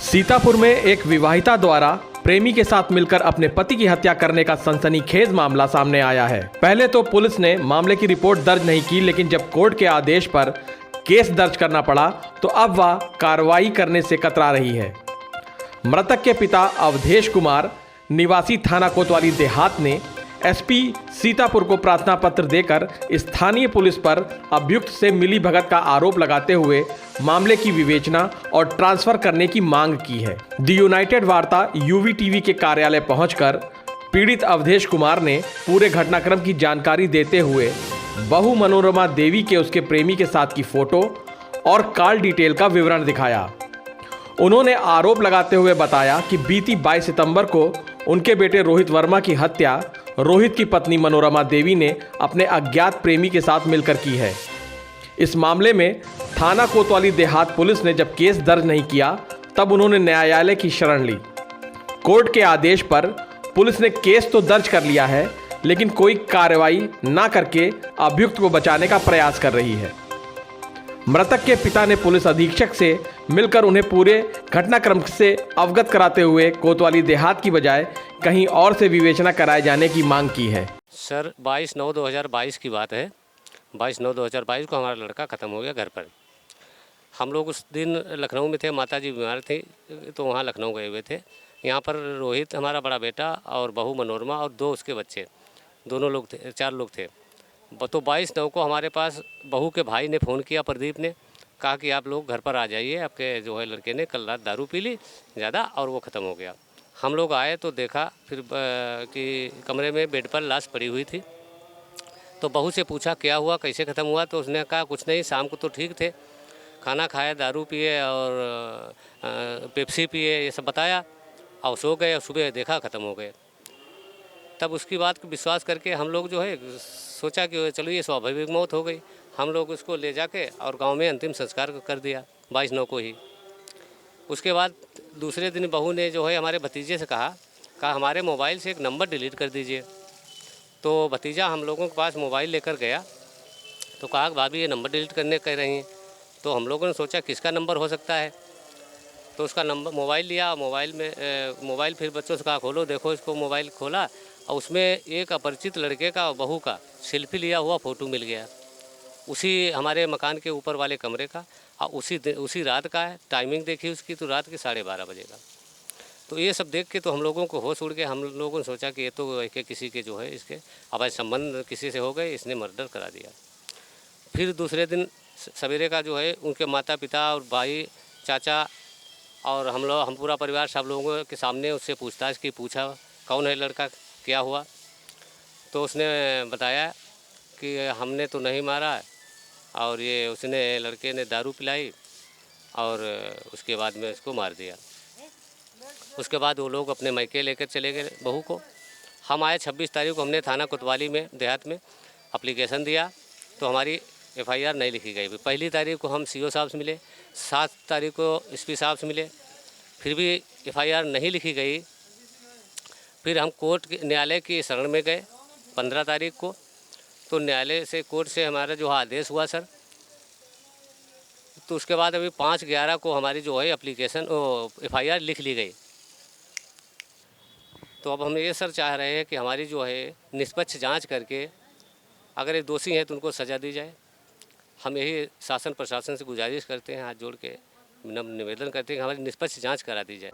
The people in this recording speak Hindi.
सीतापुर में एक विवाहिता द्वारा प्रेमी के साथ मिलकर अपने पति की हत्या करने का सनसनीखेज मामला सामने आया है। पहले तो पुलिस ने मामले की रिपोर्ट दर्ज नहीं की, लेकिन जब कोर्ट के आदेश पर केस दर्ज करना पड़ा तो अब वह कार्रवाई करने से कतरा रही है। मृतक के पिता अवधेश कुमार निवासी थाना कोतवाली देहात ने एसपी सीतापुर को प्रार्थना पत्र देकर स्थानीय पुलिस पर अभियुक्त से मिलीभगत का आरोप लगाते हुए मामले की विवेचना और ट्रांसफर करने की मांग की है। द यूनाइटेड वार्ता यूवी टीवी के कार्यालय पहुंचकर पीड़ित अवधेश कुमार ने पूरे घटनाक्रम की जानकारी देते हुए बहू मनोरमा देवी के उसके प्रेमी के साथ की फोटो और कॉल डिटेल का विवरण दिखाया। उन्होंने आरोप लगाते हुए बताया कि बीती 22 सितंबर को उनके बेटे रोहित वर्मा की हत्या रोहित की पत्नी मनोरमा देवी ने अपने अज्ञात प्रेमी के साथ मिलकर की है। इस मामले में थाना कोतवाली देहात पुलिस ने जब केस दर्ज नहीं किया तब उन्होंने न्यायालय की शरण ली। कोर्ट के आदेश पर पुलिस ने केस तो दर्ज कर लिया है, लेकिन कोई कार्रवाई न करके अभियुक्त को बचाने का प्रयास कर रही है। मृतक के पिता ने पुलिस अधीक्षक से मिलकर उन्हें पूरे घटनाक्रम से अवगत कराते हुए कोतवाली देहात की बजाय कहीं और से विवेचना कराए जाने की मांग की है। सर 22/9/2022 की बात है। 22/9/2022 को हमारा लड़का ख़त्म हो गया घर पर। हम लोग उस दिन लखनऊ में थे, माताजी बीमार थी तो वहाँ लखनऊ गए हुए थे। यहाँ पर रोहित हमारा बड़ा बेटा और बहू मनोरमा और 2 उसके बच्चे, दोनों लोग थे, 4 लोग थे। तो 22/9 को हमारे पास बहू के भाई ने फ़ोन किया, प्रदीप ने कहा कि आप लोग घर पर आ जाइए, आपके जो है लड़के ने कल रात दारू पी ली ज़्यादा और वो ख़त्म हो गया। हम लोग आए तो देखा फिर कि कमरे में बेड पर लाश पड़ी हुई थी। तो बहू से पूछा क्या हुआ, कैसे ख़त्म हुआ, तो उसने कहा कुछ नहीं, शाम को तो ठीक थे, खाना खाया, दारू पिए और पेप्सी पिए, ये सब बताया और सो गए और सुबह देखा ख़त्म हो गए। तब उसकी बात को विश्वास करके हम लोग जो है सोचा कि चलो ये स्वाभाविक मौत हो गई। हम लोग उसको ले जाके और गांव में अंतिम संस्कार कर दिया 22/9 को ही। उसके बाद दूसरे दिन बहू ने जो है हमारे भतीजे से कहा हमारे मोबाइल से एक नंबर डिलीट कर दीजिए। तो भतीजा हम लोगों के पास मोबाइल लेकर गया तो कहा भाभी ये नंबर डिलीट करने कह रही हैं। तो हम लोगों ने सोचा किसका नंबर हो सकता है, तो उसका नंबर मोबाइल लिया, मोबाइल फिर बच्चों से कहा खोलो, देखो इसको मोबाइल खोला और उसमें एक अपरिचित लड़के का और बहू का सेल्फी लिया हुआ फ़ोटो मिल गया, उसी हमारे मकान के ऊपर वाले कमरे का और उसी रात का है। टाइमिंग देखी उसकी तो रात के 12:30 बजे का। तो ये सब देख के तो हम लोगों को होश उड़ गया। हम लोगों ने सोचा कि ये तो किसी के जो है इसके अवैध संबंध किसी से हो गए, इसने मर्डर करा दिया। फिर दूसरे दिन सवेरे का जो है उनके माता पिता और भाई चाचा और हम पूरा परिवार सब लोगों के सामने उससे पूछताछ की, पूछा कौन है लड़का, क्या हुआ। तो उसने बताया कि हमने तो नहीं मारा और ये उसने लड़के ने दारू पिलाई और उसके बाद में उसको मार दिया। उसके बाद वो लोग अपने मायके लेकर चले गए बहू को। हम आए 26 तारीख को, हमने थाना कोतवाली में देहात में एप्लीकेशन दिया तो हमारी FIR नहीं लिखी गई। पहली तारीख को हम CO साहब से मिले, 7 तारीख को SP साहब से मिले, फिर भी FIR नहीं लिखी गई। फिर हम न्यायालय की शरण में गए 15 तारीख को। तो न्यायालय से कोर्ट से हमारा जो आदेश हुआ सर, तो उसके बाद अभी 5/11 को हमारी जो है FIR लिख ली गई। तो अब हम ये सर चाह रहे हैं कि हमारी जो है निष्पक्ष जांच करके अगर ये दोषी हैं तो उनको सज़ा दी जाए। हम यही शासन प्रशासन से गुजारिश करते हैं, हाथ जोड़ के निवेदन करते हैं कि हमारी निष्पक्ष जाँच करा दी जाए।